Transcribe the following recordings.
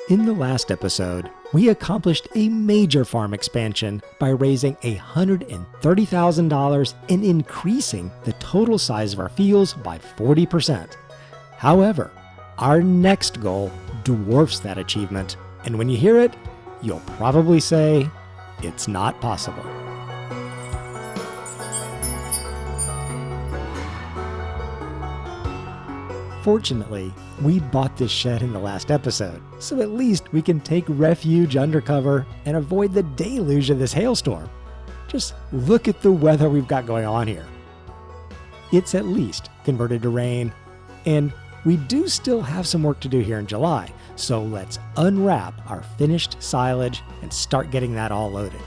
In the last episode, we accomplished a major farm expansion by raising $130,000 and increasing the total size of our fields by 40%. However, our next goal dwarfs that achievement, and when you hear it, you'll probably say, it's not possible. Fortunately, we bought this shed in the last episode, so at least we can take refuge undercover and avoid the deluge of this hailstorm. Just look at the weather we've got going on here. It's at least converted to rain, and we do still have some work to do here in July, so let's unwrap our finished silage and start getting that all loaded.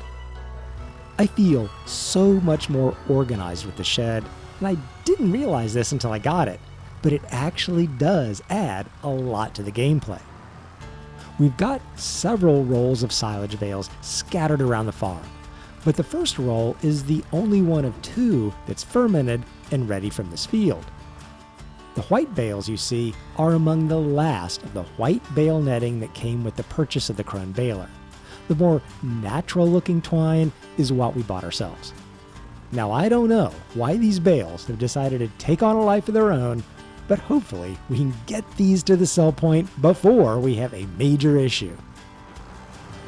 I feel so much more organized with the shed, and I didn't realize this until I got it, but it actually does add a lot to the gameplay. We've got several rolls of silage bales scattered around the farm, but the first roll is the only one of two that's fermented and ready from this field. The white bales you see are among the last of the white bale netting that came with the purchase of the Krone baler. The more natural looking twine is what we bought ourselves. Now I don't know why these bales have decided to take on a life of their own, but hopefully we can get these to the sell point before we have a major issue.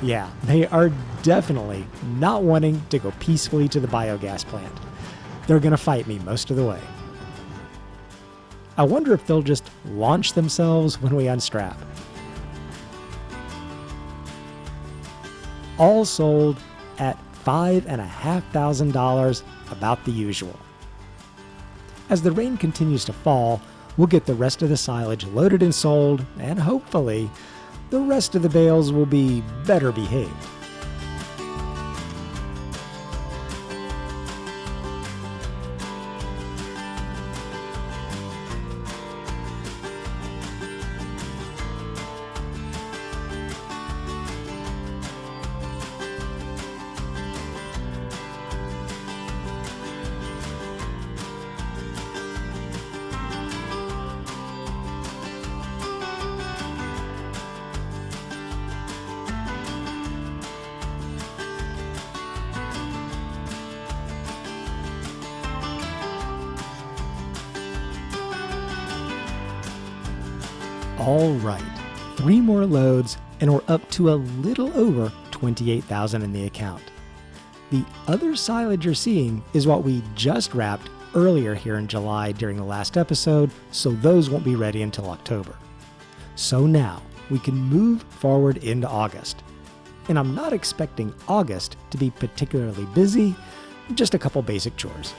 Yeah, they are definitely not wanting to go peacefully to the biogas plant. They're gonna fight me most of the way. I wonder if they'll just launch themselves when we unstrap. All sold at $5,500, about the usual. As the rain continues to fall, we'll get the rest of the silage loaded and sold, and hopefully, the rest of the bales will be better behaved. All right, 3 more loads and we're up to a little over $28,000 in the account. The other silage you're seeing is what we just wrapped earlier here in July during the last episode, so those won't be ready until October. So now we can move forward into August. And I'm not expecting August to be particularly busy, just a couple basic chores.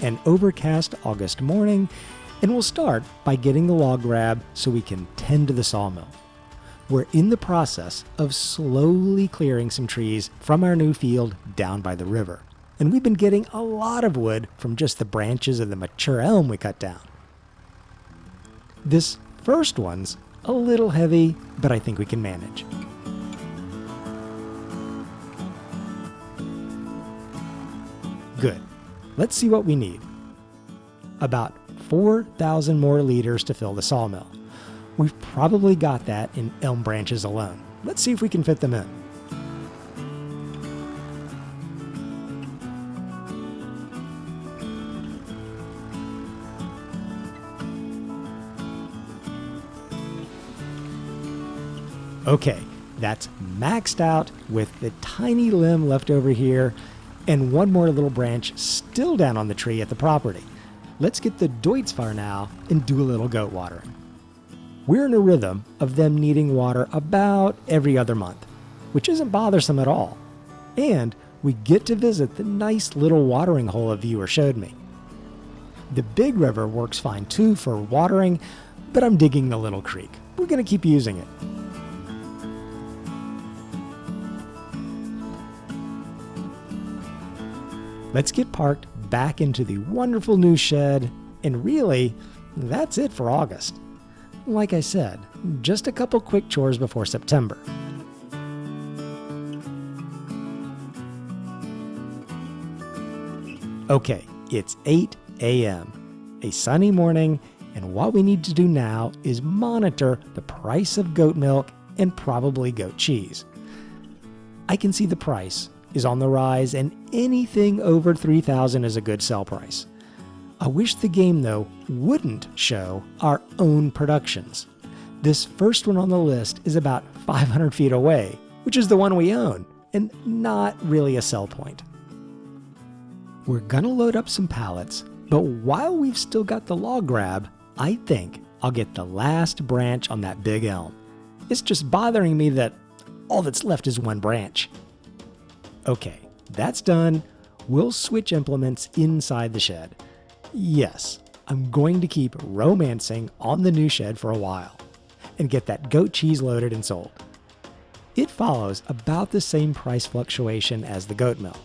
An overcast August morning, and we'll start by getting the log grab so we can tend to the sawmill. We're in the process of slowly clearing some trees from our new field down by the river, and we've been getting a lot of wood from just the branches of the mature elm we cut down. This first one's a little heavy, but I think we can manage. Good. Let's see what we need. About 4,000 more liters to fill the sawmill. We've probably got that in elm branches alone. Let's see if we can fit them in. Okay, that's maxed out with the tiny limb left over here and one more little branch still down on the tree at the property. Let's get the Deutzfire now and do a little goat watering. We're in a rhythm of them needing water about every other month, which isn't bothersome at all. And we get to visit the nice little watering hole a viewer showed me. The big river works fine too for watering, but I'm digging the little creek. We're going to keep using it. Let's get parked back into the wonderful new shed, and really, that's it for August. Like I said, just a couple quick chores before September. Okay, it's 8 a.m., a sunny morning, And what we need to do now is monitor the price of goat milk and probably goat cheese. I can see the price is on the rise, and anything over $3,000 is a good sell price. I wish the game, though, wouldn't show our own productions. This first one on the list is about 500 feet away, which is the one we own, and not really a sell point. We're gonna load up some pallets, but while we've still got the log grab, I think I'll get the last branch on that big elm. It's just bothering me that all that's left is one branch. Okay, that's done. We'll switch implements inside the shed. Yes, I'm going to keep romancing on the new shed for a while and get that goat cheese loaded and sold. It follows about the same price fluctuation as the goat milk.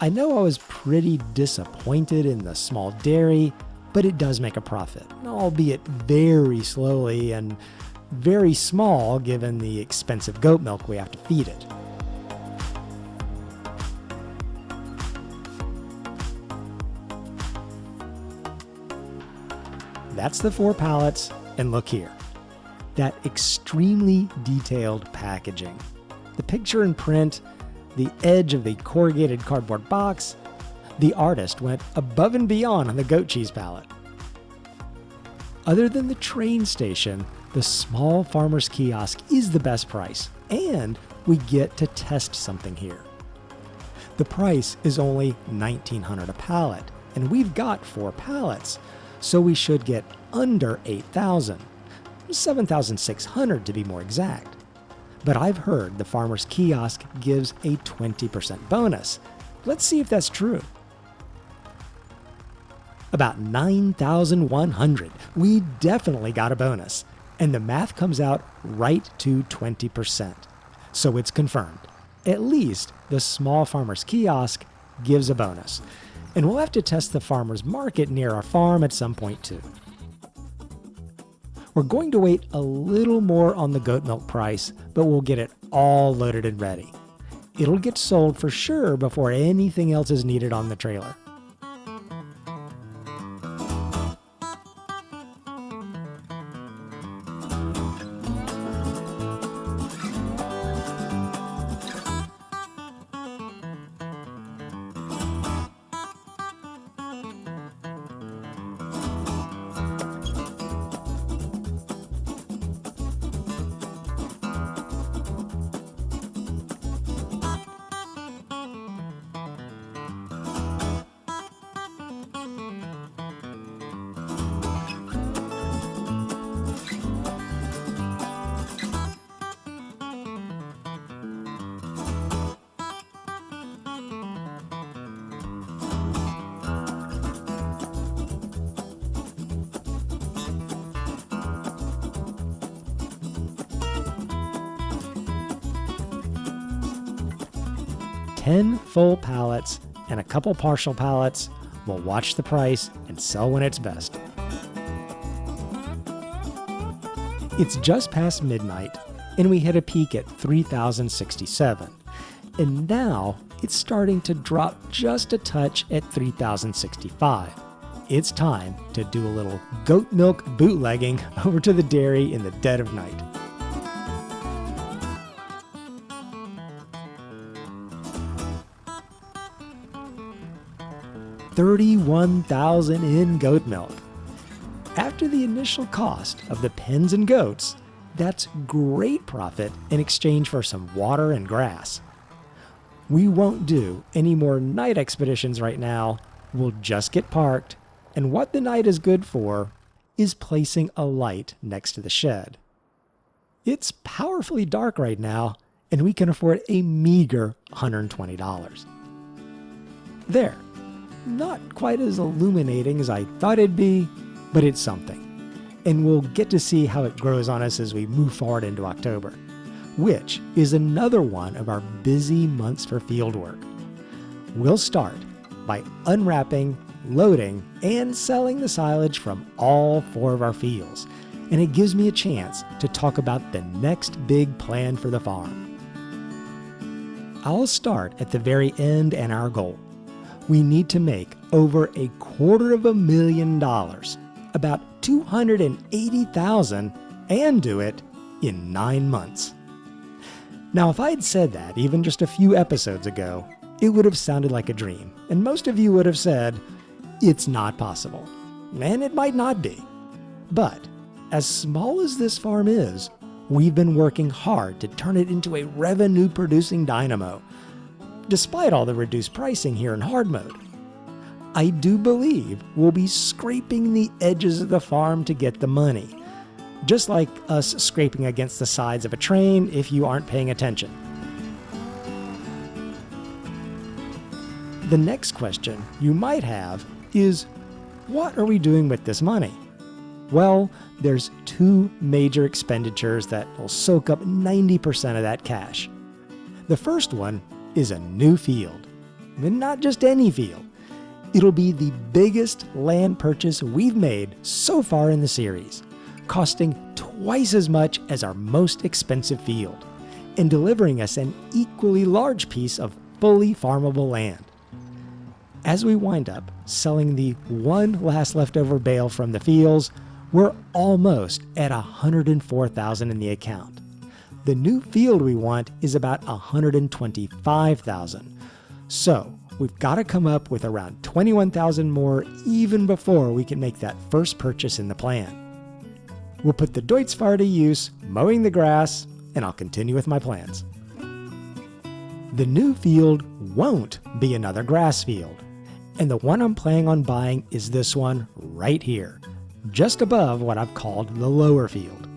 I know I was pretty disappointed in the small dairy, but it does make a profit, albeit very slowly and very small given the expensive goat milk we have to feed it. That's the 4 pallets, and look here. That extremely detailed packaging. The picture in print, the edge of the corrugated cardboard box. The artist went above and beyond on the goat cheese pallet. Other than the train station, the small farmer's kiosk is the best price, and we get to test something here. The price is only $1,900 a pallet, and we've got 4 pallets, so we should get under $8,000, $7,600 to be more exact. But I've heard the farmer's kiosk gives a 20% bonus. Let's see if that's true. About $9,100. We definitely got a bonus. And the math comes out right to 20%. So it's confirmed. At least the small farmer's kiosk gives a bonus. And we'll have to test the farmer's market near our farm at some point too. We're going to wait a little more on the goat milk price, but we'll get it all loaded and ready. It'll get sold for sure before anything else is needed on the trailer. $10 full pallets and a couple partial pallets. We'll watch the price and sell when it's best. It's just past midnight, and we hit a peak at 3,067. And now it's starting to drop just a touch at 3,065. It's time to do a little goat milk bootlegging over to the dairy in the dead of night. $31,000 in goat milk. After the initial cost of the pens and goats, that's great profit in exchange for some water and grass. We won't do any more night expeditions right now. We'll just get parked, and what the night is good for is placing a light next to the shed. It's powerfully dark right now, and we can afford a meager $120. There. Not quite as illuminating as I thought it'd be, but it's something. And we'll get to see how it grows on us as we move forward into October, which is another one of our busy months for field work. We'll start by unwrapping, loading, and selling the silage from all 4 of our fields, and it gives me a chance to talk about the next big plan for the farm. I'll start at the very end and our goal. We need to make over $250,000, about $280,000 and do it in 9 months. Now, if I had said that even just a few episodes ago, it would have sounded like a dream, and most of you would have said, it's not possible. And it might not be. But as small as this farm is, we've been working hard to turn it into a revenue-producing dynamo, despite all the reduced pricing here in hard mode. I do believe we'll be scraping the edges of the farm to get the money, just like us scraping against the sides of a train if you aren't paying attention. The next question you might have is, what are we doing with this money? Well, there's two major expenditures that will soak up 90% of that cash. The first one is a new field, and not just any field. It'll be the biggest land purchase we've made so far in the series, costing twice as much as our most expensive field, and delivering us an equally large piece of fully farmable land. As we wind up selling the one last leftover bale from the fields, we're almost at $104,000 in the account. The new field we want is about $125,000. So we've got to come up with around $21,000 more even before we can make that first purchase in the plan. We'll put the Deutz-Fahrer to use mowing the grass, and I'll continue with my plans. The new field won't be another grass field, and the one I'm planning on buying is this one right here, just above what I've called the lower field.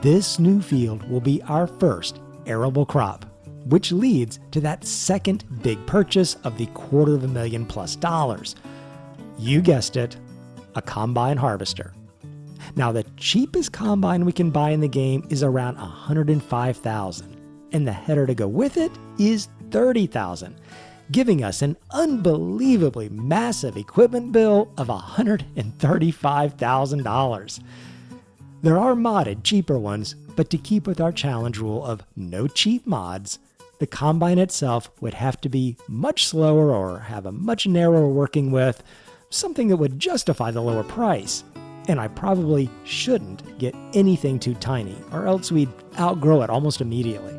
This new field will be our first arable crop, which leads to that second big purchase of the $250,000+ You guessed it, a combine harvester. Now, the cheapest combine we can buy in the game is around $105,000, and the header to go with it is $30,000, giving us an unbelievably massive equipment bill of $135,000. There are modded cheaper ones, but to keep with our challenge rule of no cheap mods, the combine itself would have to be much slower or have a much narrower working width, something that would justify the lower price. And I probably shouldn't get anything too tiny, or else we'd outgrow it almost immediately.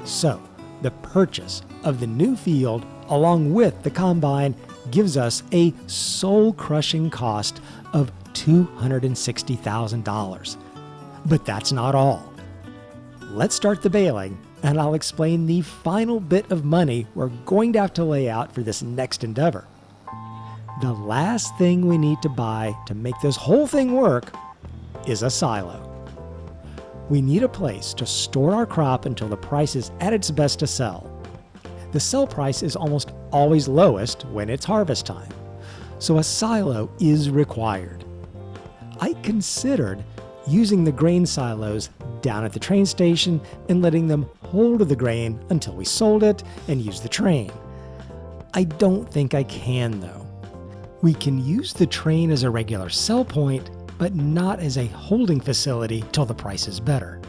So, the purchase of the new field along with the combine gives us a soul-crushing cost of $260,000. But that's not all. Let's start the baling, and I'll explain the final bit of money we're going to have to lay out for this next endeavor. The last thing we need to buy to make this whole thing work is a silo. We need a place to store our crop until the price is at its best to sell. The sell price is almost always lowest when it's harvest time, so a silo is required. I considered using the grain silos down at the train station and letting them hold the grain until we sold it and used the train. I don't think I can though. We can use the train as a regular sell point, but not as a holding facility till the price is better.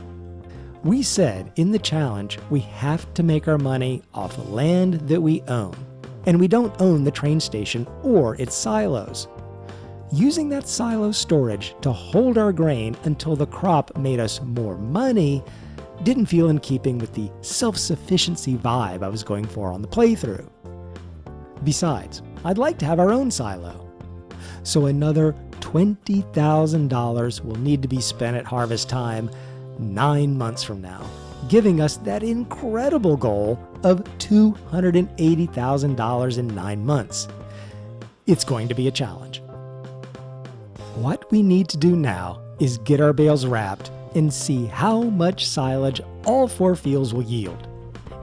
We said in the challenge we have to make our money off land that we own, and we don't own the train station or its silos. Using that silo storage to hold our grain until the crop made us more money didn't feel in keeping with the self-sufficiency vibe I was going for on the playthrough. Besides, I'd like to have our own silo. So another $20,000 will need to be spent at harvest time 9 months from now, giving us that incredible goal of $280,000 in 9 months. It's going to be a challenge. What we need to do now is get our bales wrapped and see how much silage all 4 fields will yield.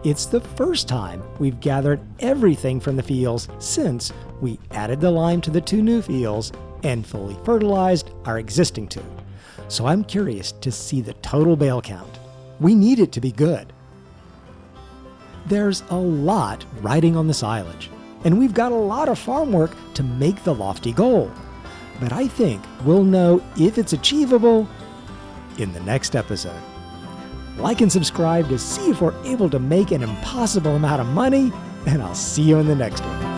It's the first time we've gathered everything from the fields since we added the lime to the 2 new fields and fully fertilized our existing 2. So I'm curious to see the total bale count. We need it to be good. There's a lot riding on the silage, and we've got a lot of farm work to make the lofty goal. But I think we'll know if it's achievable in the next episode. Like and subscribe to see if we're able to make an impossible amount of money, and I'll see you in the next one.